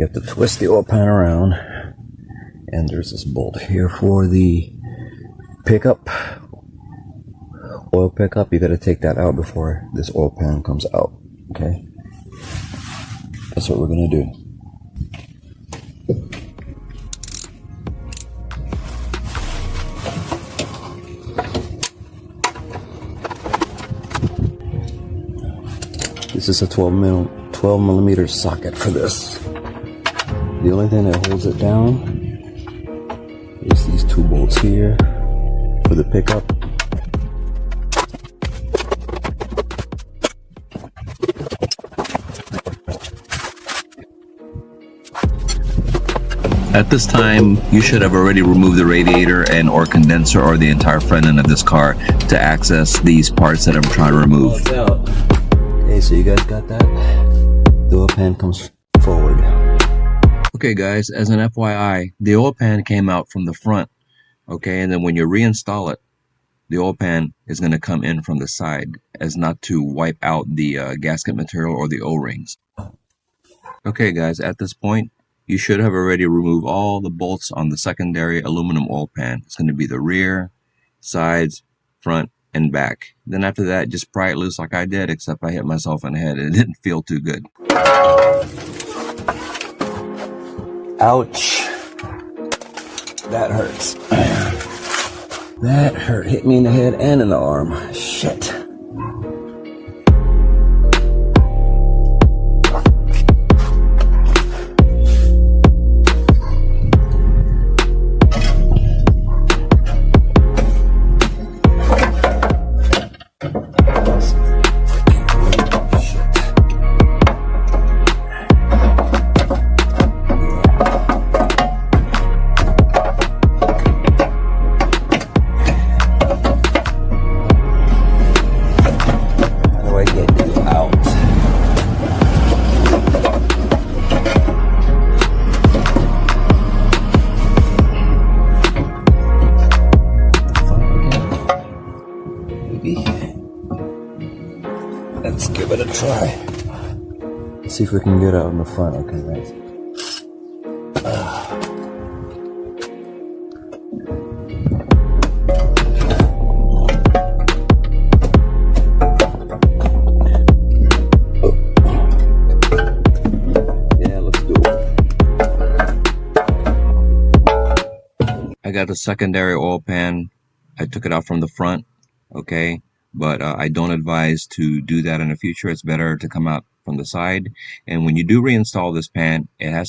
You have to twist the oil pan around, and there's this bolt here for the pickup, oil pickup. You got to take that out before this oil pan comes out. Okay, that's what we're gonna do. This is a 12 millimeter socket for this. The only thing that holds it down is these two bolts here for the pickup. At this time, you should have already removed the radiator and or condenser or the entire front end of this car to access these parts that I'm trying to remove. Okay, so you guys got that? The oil pan comes forward. Okay guys, as an FYI, the oil pan came out from the front, okay, and then when you reinstall it, the oil pan is going to come in from the side as not to wipe out the gasket material or the O-rings. Okay guys, at this point, you should have already removed all the bolts on the secondary aluminum oil pan. It's going to be the rear, sides, front, and back. Then after that, just pry it loose like I did, except I hit myself in the head and it didn't feel too good. Ouch. That hurts. That hurt. Hit me in the head and in the arm. Shit. Let's give it a try. Let's see if we can get out in the front. Okay, nice. Yeah, let's do it. I got the secondary oil pan. I took it out from the front, okay? But I don't advise to do that in the future. It's better to come out from the side. And when you do reinstall this pan, it has to